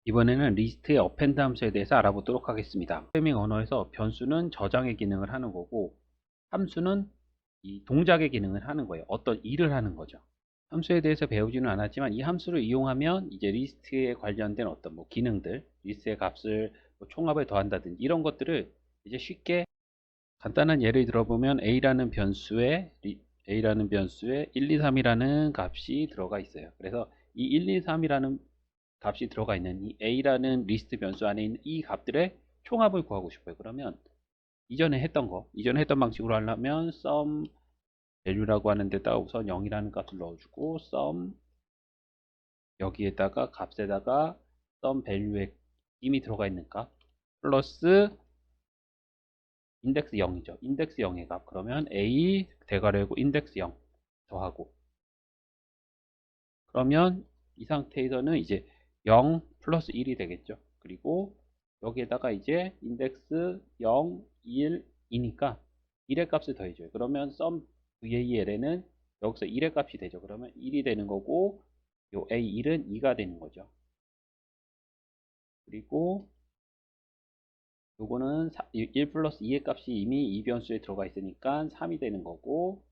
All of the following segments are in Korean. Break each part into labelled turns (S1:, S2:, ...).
S1: 이번에는 리스트의 어펜드 함수에 대해서 알아보도록 하겠습니다. 프로그래밍 언어에서 변수는 저장의 기능을 하는 거고, 함수는 이 동작의 기능을 하는 거예요. 어떤 일을 하는 거죠. 함수에 대해서 배우지는 않았지만 이 함수를 이용하면 이제 리스트에 관련된 어떤 뭐 기능들, 리스트의 값을 뭐 총합을 더한다든지 이런 것들을 이제 쉽게, 간단한 예를 들어보면 A라는 변수에 1, 2, 3이라는 값이 들어가 있어요. 그래서 이 1, 2, 3이라는 값이 들어가 있는 이 A라는 리스트 변수 안에 있는 이 값들의 총합을 구하고 싶어요. 그러면 이전에 했던 방식으로 하려면 sum value라고 하는 데다가 우선 0이라는 값을 넣어주고 sum, 여기에다가 값에다가 sum value에 이미 들어가 있는 값 플러스 인덱스 0이죠. 인덱스 0의 값. 그러면 A 대괄호고 인덱스 0 더하고, 그러면 이 상태에서는 이제 0 플러스 1이 되겠죠. 그리고 여기에다가 이제 인덱스 0, 1, 2니까 1의 값을 더해줘요. 그러면 sum val에는 여기서 1의 값이 되죠. 그러면 1이 되는 거고, 요 A1은 2가 되는 거죠. 그리고 요거는 1 플러스 2의 값이 이미 이 변수에 들어가 있으니까 3이 되는 거고,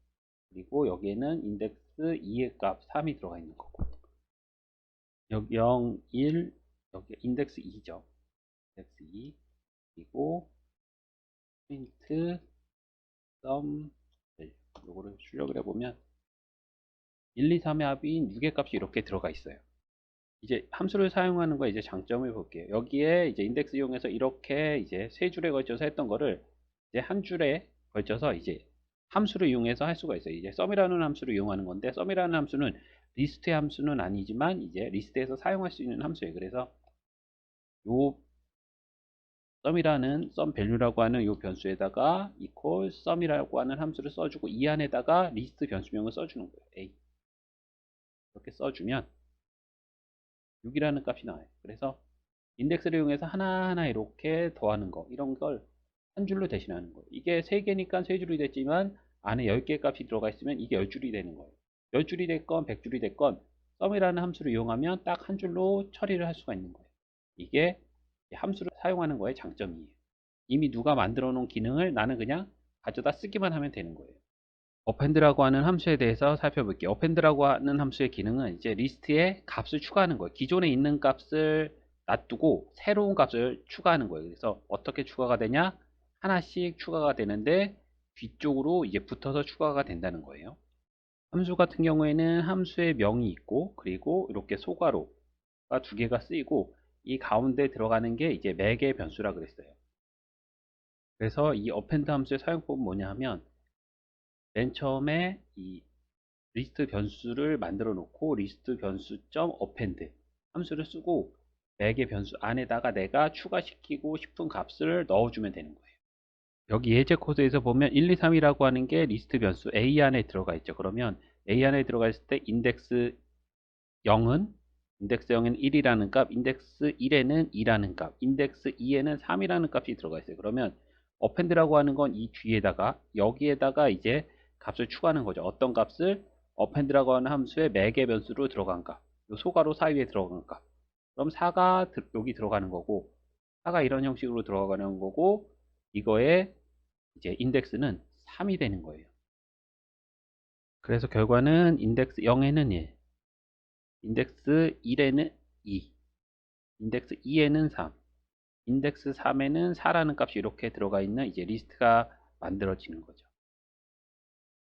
S1: 그리고 여기에는 인덱스 2의 값 3이 들어가 있는 거고, 여기 0, 1, 여기 인덱스 2죠. 인덱스 2. 그리고 프린트 sum 요거를 출력을 해보면 1, 2, 3의 합인 6의 값이 이렇게 들어가 있어요. 이제 함수를 사용하는 거 이제 장점을 볼게요. 여기에 이제 인덱스 이용해서 이렇게 이제 세 줄에 걸쳐서 했던 거를 이제 한 줄에 걸쳐서 이제 함수를 이용해서 할 수가 있어요. 이제 sum이라는 함수를 이용하는 건데, sum이라는 함수는 리스트의 함수는 아니지만 이제 리스트에서 사용할 수 있는 함수예요. 그래서 요 sum value라고 하는 이 변수에다가 equal sum이라고 하는 함수를 써주고, 이 안에다가 리스트 변수명을 써주는 거예요. A 이렇게 써주면 6이라는 값이 나와요. 그래서 인덱스를 이용해서 하나하나 이렇게 더하는 거, 이런 걸 한 줄로 대신하는 거예요. 이게 3개니까 3줄이 됐지만 안에 10개의 값이 들어가 있으면 이게 10줄이 되는 거예요. 10줄이 됐건 100줄이 됐건 sum이라는 함수를 이용하면 딱 한 줄로 처리를 할 수가 있는 거예요. 이게 함수를 사용하는 거의 장점이에요. 이미 누가 만들어 놓은 기능을 나는 그냥 가져다 쓰기만 하면 되는 거예요. 어펜드라고 하는 함수에 대해서 살펴볼게요. 어펜드라고 하는 함수의 기능은 이제 리스트에 값을 추가하는 거예요. 기존에 있는 값을 놔두고 새로운 값을 추가하는 거예요. 그래서 어떻게 추가가 되냐? 하나씩 추가가 되는데 뒤쪽으로 이제 붙어서 추가가 된다는 거예요. 함수 같은 경우에는 함수의 명이 있고, 그리고 이렇게 소괄호가 두 개가 쓰이고, 이 가운데 들어가는 게 이제 매개 변수라 그랬어요. 그래서 이 어펜드 함수의 사용법은 뭐냐 하면, 맨 처음에 이 리스트 변수를 만들어 놓고 리스트 변수.점 append 함수를 쓰고, 매개 변수 안에다가 내가 추가시키고 싶은 값을 넣어주면 되는 거예요. 여기 예제 코드에서 보면 1, 2, 3이라고 하는 게 리스트 변수 A 안에 들어가 있죠. 그러면 A 안에 들어가 있을 때 인덱스 0은 1이라는 값, 인덱스 1에는 2라는 값, 인덱스 2에는 3이라는 값이 들어가 있어요. 그러면 append라고 하는 건 이 뒤에다가, 여기에다가 이제 값을 추가하는 거죠. 어떤 값을? append라고 하는 함수의 매개 변수로 들어간 값, 요 소괄호 사이에 들어간 값. 그럼 4가 여기 들어가는 거고, 4가 이런 형식으로 들어가는 거고, 이거의 이제 인덱스는 3이 되는 거예요. 그래서 결과는 인덱스 0에는 1, 인덱스 1에는 2, 인덱스 2에는 3, 인덱스 3에는 4라는 값이 이렇게 들어가 있는 이제 리스트가 만들어지는 거죠.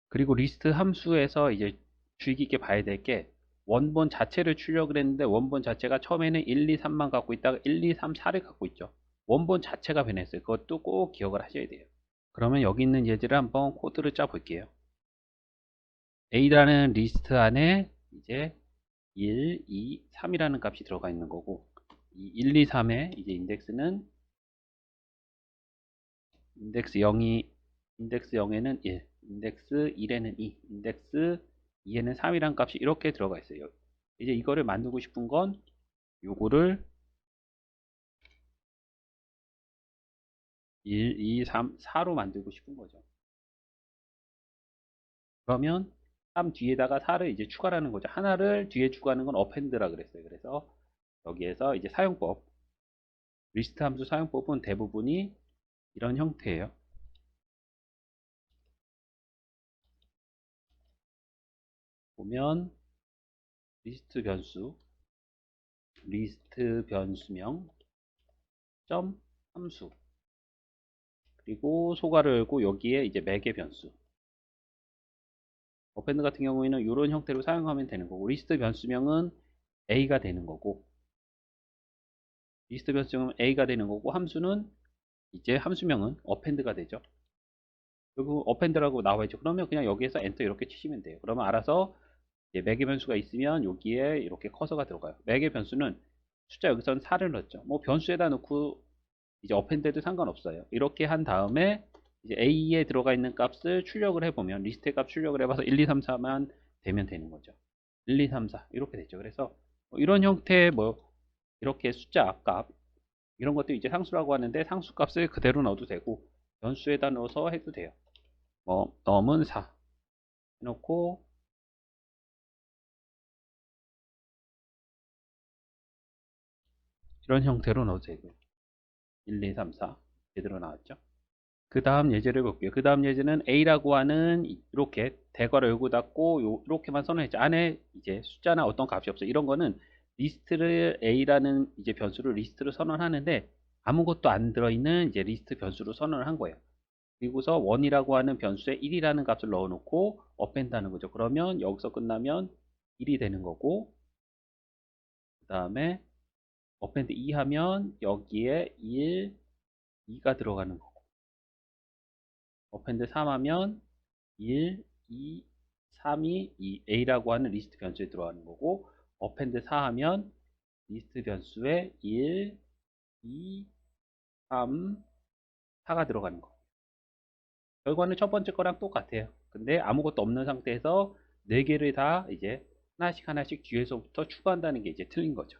S1: 그리고 리스트 함수에서 이제 주의 깊게 봐야 될 게, 원본 자체를 출력을 했는데 원본 자체가 처음에는 1, 2, 3만 갖고 있다가 1, 2, 3, 4를 갖고 있죠. 원본 자체가 변했어요. 그것도 꼭 기억을 하셔야 돼요. 그러면 여기 있는 예제를 한번 코드를 짜 볼게요. A라는 리스트 안에 이제 1, 2, 3이라는 값이 들어가 있는 거고, 이 1, 2, 3의 이제 인덱스는 인덱스 0이 인덱스 0에는 1, 인덱스 1에는 2, 인덱스 2에는 3이란 값이 이렇게 들어가 있어요. 이제 이거를 만들고 싶은 건 요거를 1, 2, 3, 4로 만들고 싶은 거죠. 그러면 3 뒤에다가 4를 이제 추가하는 거죠. 하나를 뒤에 추가하는 건 append라 그랬어요. 그래서 여기에서 이제 사용법, 리스트 함수 사용법은 대부분이 이런 형태예요. 보면 리스트 변수, 리스트 변수명 점 함수, 그리고 소괄을 열고 여기에 이제 매개 변수. 어펜드 같은 경우에는 이런 형태로 사용하면 되는 거고, 리스트 변수명은 A가 되는 거고, 리스트 변수명은 A가 되는 거고, 함수는 이제 함수명은 어펜드가 되죠. 그리고 어펜드라고 나와있죠. 그러면 그냥 여기에서 엔터 이렇게 치시면 돼요. 그러면 알아서 이제 매개 변수가 있으면 여기에 이렇게 커서가 들어가요. 매개 변수는 숫자 여기서는 4를 넣었죠. 뭐 변수에다 넣고 이제 어펜드도 상관없어요. 이렇게 한 다음에 이제 A에 들어가 있는 값을 출력을 해보면, 리스트의 값 출력을 해봐서 1, 2, 3, 4만 되면 되는 거죠. 1, 2, 3, 4 이렇게 되죠. 그래서 뭐 이런 형태의 뭐 이렇게 숫자 값 이런 것도 이제 상수라고 하는데, 상수 값을 그대로 넣어도 되고 변수에다 넣어서 해도 돼요. 뭐 넘은 4 해놓고 이런 형태로 넣어도 되고요. 1, 2, 3, 4 제대로 나왔죠. 그 다음 예제를 볼게요. 그 다음 예제는 A라고 하는 이렇게 대괄호 열고 닫고 이렇게만 선언했죠. 안에 이제 숫자나 어떤 값이 없어요. 이런 거는 리스트를 A라는 이제 변수를 리스트로 선언하는데 아무것도 안 들어있는 이제 리스트 변수로 선언을 한 거예요. 그리고서 원이라고 하는 변수에 1이라는 값을 넣어놓고 어펜드 하는 거죠. 그러면 여기서 끝나면 1이 되는 거고, 그 다음에 어펜드 2 하면 여기에 1, 2가 들어가는 거고, 어펜드 3 하면 1, 2, 3이 이 A라고 하는 리스트 변수에 들어가는 거고, 어펜드 4 하면 리스트 변수에 1, 2, 3, 4가 들어가는 거. 결과는 첫 번째 거랑 똑같아요. 근데 아무것도 없는 상태에서 4개를 다 이제 하나씩 하나씩 뒤에서부터 추가한다는 게 이제 틀린 거죠.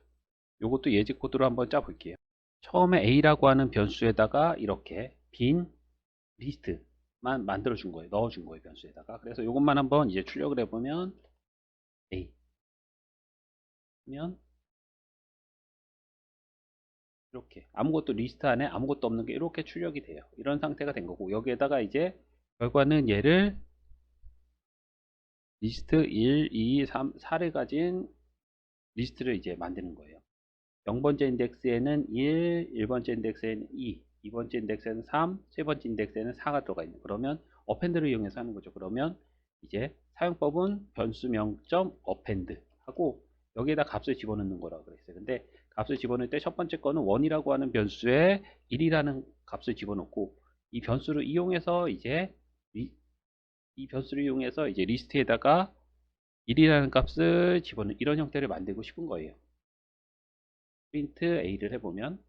S1: 요것도 예제 코드로 한번 짜 볼게요. 처음에 A라고 하는 변수에다가 이렇게 빈 리스트만 만들어 준 거예요. 넣어 준 거예요, 변수에다가. 그래서 요것만 한번 이제 출력을 해보면 A 면 이렇게 아무것도 리스트 안에 아무것도 없는 게 이렇게 출력이 돼요. 이런 상태가 된 거고, 여기에다가 이제 결과는 얘를 리스트 1, 2, 3, 4를 가진 리스트를 이제 만드는 거예요. 0번째 인덱스에는 1, 1번째 인덱스에는 2, 2번째 인덱스에는 3, 세번째 인덱스에는 4가 들어가 있는. 그러면 어펜드를 이용해서 하는 거죠. 그러면 이제 사용법은 변수명.점 어펜드 하고 여기에다 값을 집어넣는 거라고 그랬어요. 근데 값을 집어넣을 때 첫 번째 거는 1이라고 하는 변수에 1이라는 값을 집어넣고, 이 변수를 이용해서 이제 이 변수를 이용해서 이제 리스트에다가 1이라는 값을 집어넣는 이런 형태를 만들고 싶은 거예요. 프린트 A를 해보면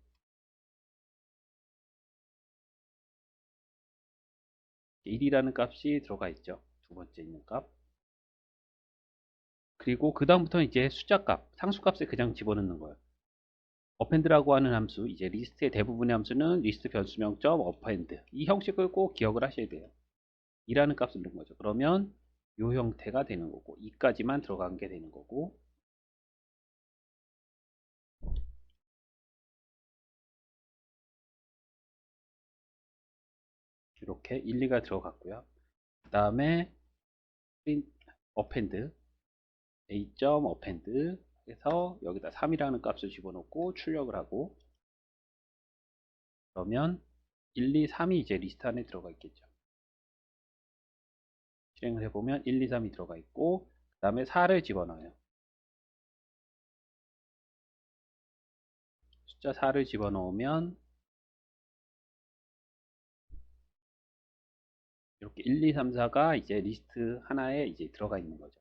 S1: 1이라는 값이 들어가 있죠. 두 번째 있는 값. 그리고 그 다음부터는 이제 숫자 값, 상수 값을 그냥 집어넣는 거예요. 어펜드라고 하는 함수, 이제 리스트의 대부분의 함수는 리스트 변수명.점 어펜드. 이 형식을 꼭 기억을 하셔야 돼요. 2라는 값을 넣은 거죠. 그러면 이 형태가 되는 거고, 2까지만 들어간 게 되는 거고, 이렇게 1, 2가 들어갔고요. 그 다음에 어펜드 A.점 어펜드 해서 여기다 3이라는 값을 집어넣고 출력을 하고, 그러면 1, 2, 3이 이제 리스트 안에 들어가 있겠죠. 실행을 해보면 1, 2, 3이 들어가 있고, 그 다음에 4를 집어넣어요. 숫자 4를 집어넣으면 이렇게 1, 2, 3, 4가 이제 리스트 하나에 이제 들어가 있는 거죠.